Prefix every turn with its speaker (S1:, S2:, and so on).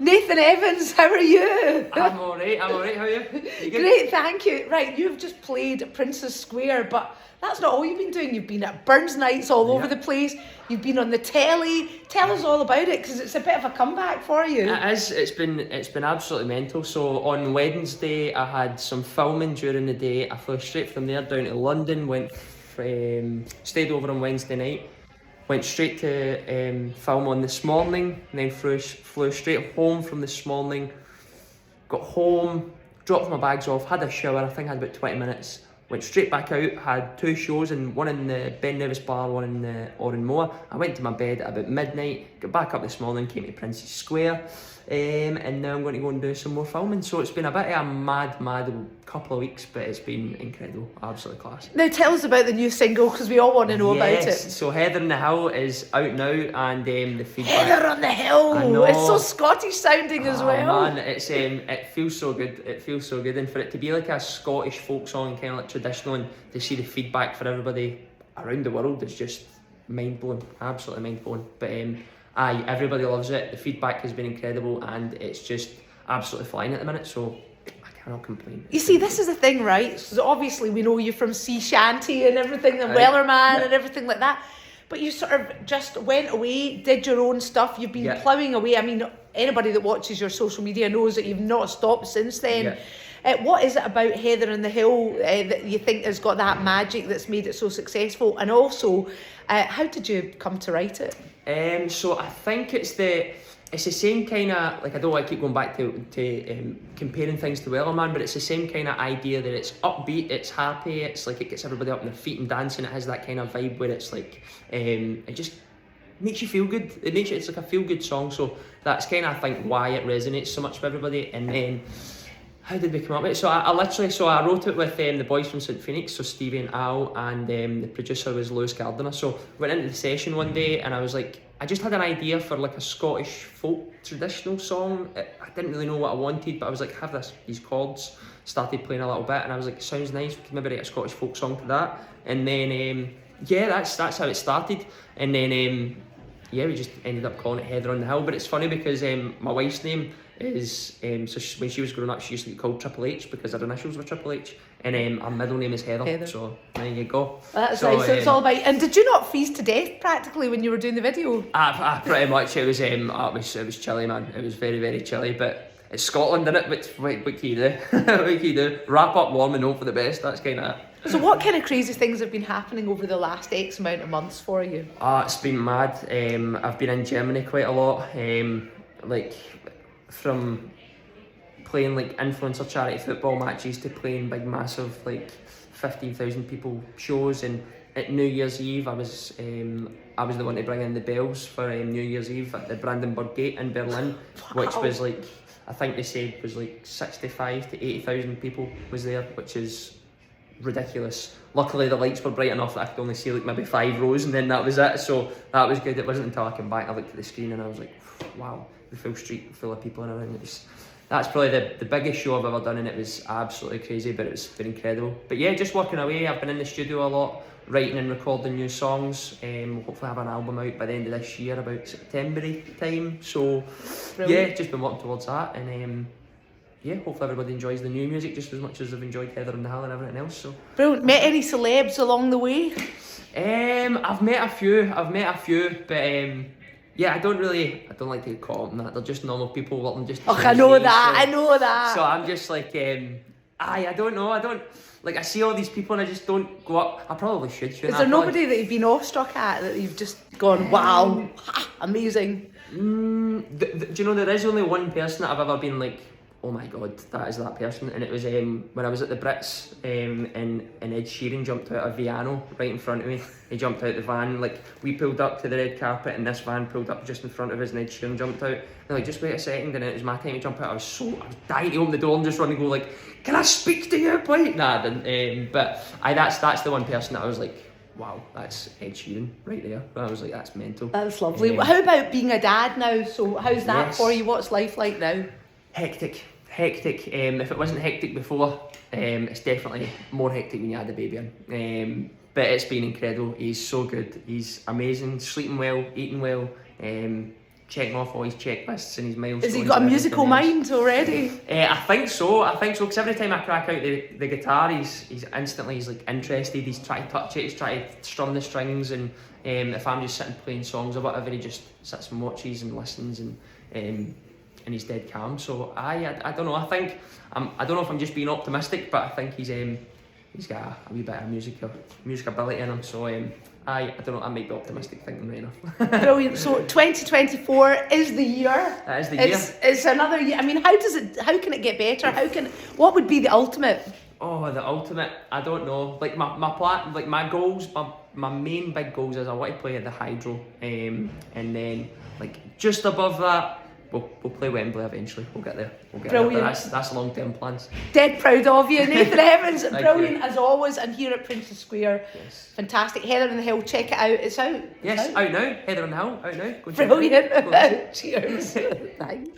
S1: Nathan Evans, how are you?
S2: I'm alright, how are you? You good?
S1: Great, thank you. Right, you've just played Princess Square, but that's not all you've been doing. You've been at Burns Nights all over the place. You've been on the telly. Tell us all about it, because it's a bit of a comeback for you.
S2: It is, it's been absolutely mental. So on Wednesday I had some filming during the day. I flew straight from there down to London, stayed over on Wednesday night, went straight to film on this morning, and then flew straight home from this morning, got home, dropped my bags off, had a shower, I think I had about 20 minutes, went straight back out, had 2 shows, and one in the Ben Nevis Bar, one in the Moor. I went to my bed at about midnight, got back up this morning, came to Princess Square, and now I'm going to go and do some more filming. So it's been a bit of a mad couple of weeks, but it's been incredible, absolutely class.
S1: Now tell us about the new single, because we all want to know about it.
S2: So Heather on the Hill is out now, and the feedback...
S1: Heather on the Hill!
S2: I know.
S1: It's so Scottish sounding as well.
S2: Man, it's it feels so good. It feels so good, and for it to be like a Scottish folk song, kind of like traditional, and to see the feedback for everybody around the world is just mind blowing, absolutely mind blowing. But everybody loves it. The feedback has been incredible, and it's just absolutely flying at the minute. So I cannot complain.
S1: You see, this is the thing, right? So obviously we know you from Sea Shanty and everything, and Wellerman and everything like that. But you sort of just went away, did your own stuff. You've been ploughing away. I mean, anybody that watches your social media knows that you've not stopped since then. What is it about Heather on the Hill that you think has got that magic that's made it so successful? And also, how did you come to write it?
S2: So I think it's the same kind of, like, I don't want to keep going back to comparing things to Wellerman, but it's the same kind of idea that it's upbeat, it's happy, it's like it gets everybody up on their feet and dancing. It has that kind of vibe where it's like, it just makes you feel good. It's like a feel good song. So that's kind of, I think, why it resonates so much with everybody. And then, how did we come up with it? So I wrote it with the boys from St Phoenix, so Stevie and Al, and the producer was Lewis Gardiner. So went into the session one day, and I was like, I just had an idea for like a Scottish folk traditional song. I didn't really know what I wanted, but I was like, have these chords. Started playing a little bit, and I was like, sounds nice. We could maybe write a Scottish folk song to that. And then that's how it started. And then we just ended up calling it Heather on the Hill. But it's funny because my wife's name is when she was growing up, she used to get called Triple H because her initials were Triple H, and her middle name is Heather. So there you go.
S1: That's nice. So it's all about. And did you not freeze to death practically when you were doing the video?
S2: Pretty much. It was chilly, man. It was very, very chilly, but it's Scotland, isn't it? What can you do? What can you do? Wrap up warm and hope for the best. That's kind of it.
S1: So what kind of crazy things have been happening over the last X amount of months for you?
S2: It's been mad. I've been in Germany quite a lot. From playing like influencer charity football matches to playing big massive like 15,000 people shows, and at New Year's Eve I was the one to bring in the bells for New Year's Eve at the Brandenburg Gate in Berlin. Wow. Which was like, I think they said was like 65 to 80,000 people was there, which is ridiculous. Luckily the lights were bright enough that I could only see like maybe 5 rows, and then that was it, so that was good. It wasn't until I came back I looked at the screen and I was like, wow, the full street full of people and everything. That's probably the biggest show I've ever done, and it was absolutely crazy, but it's been incredible. But yeah, just working away. I've been in the studio a lot, writing and recording new songs. Hopefully have an album out by the end of this year, about September time. So brilliant. Just been working towards that, and hopefully everybody enjoys the new music just as much as they've enjoyed Heather on the Hill and everything else. So
S1: brilliant. Met any celebs along the way?
S2: I've met a few, but I don't like to get caught up in that. They're just normal people working just.
S1: Oh, I know that.
S2: So I'm just like, I don't know. I see all these people and I just don't go up. I probably should.
S1: Is there nobody that you've been awestruck at that you've just gone, wow, amazing?
S2: Do you know, there is only one person that I've ever been like, oh my god, that is that person, and it was when I was at the Brits, and Ed Sheeran jumped out of Viano right in front of me. He jumped out the van, like we pulled up to the red carpet and this van pulled up just in front of us, and Ed Sheeran jumped out. And like, just wait a second, and it was my time to jump out. I was dying to open the door and just run and go like, can I speak to you, please? Nah, I didn't. But that's the one person that I was like, wow, that's Ed Sheeran right there. I was like, that's mental.
S1: That's lovely. How about being a dad now? So how's that for you? What's life like now?
S2: Hectic. If it wasn't hectic before, it's definitely more hectic when you had a baby in. But it's been incredible. He's so good. He's amazing. Sleeping well, eating well. checking off all his checklists and his milestones.
S1: Has he got a musical mind already?
S2: I think so, because every time I crack out the guitar, he's instantly, he's like interested, he's trying to touch it, he's trying to strum the strings, and if I'm just sitting playing songs or whatever, he just sits and watches and listens, and he's dead calm. So I don't know, I don't know if I'm just being optimistic, but I think he's got a wee bit of music ability in him, so I don't know, I might be optimistic thinking right enough.
S1: Brilliant. So 2024 is the year.
S2: That is the year.
S1: It's another year. I mean, how can it get better? What would be the ultimate?
S2: Oh, the ultimate, I don't know. Like my plan, like my goals, my main big goals is I want to play at the Hydro, and then like just above that, we'll play Wembley eventually. We'll get there.
S1: Brilliant.
S2: But that's long-term plans.
S1: Dead proud of you, Nathan Evans.
S2: Thank
S1: Brilliant
S2: you.
S1: as always. And here at Princess Square,
S2: Yes.
S1: fantastic. Heather on the Hill, check it out. It's out.
S2: Yes, out now. Heather on the Hill, out now. Go check it out.
S1: Brilliant.
S2: Go listen.
S1: Cheers. Thanks.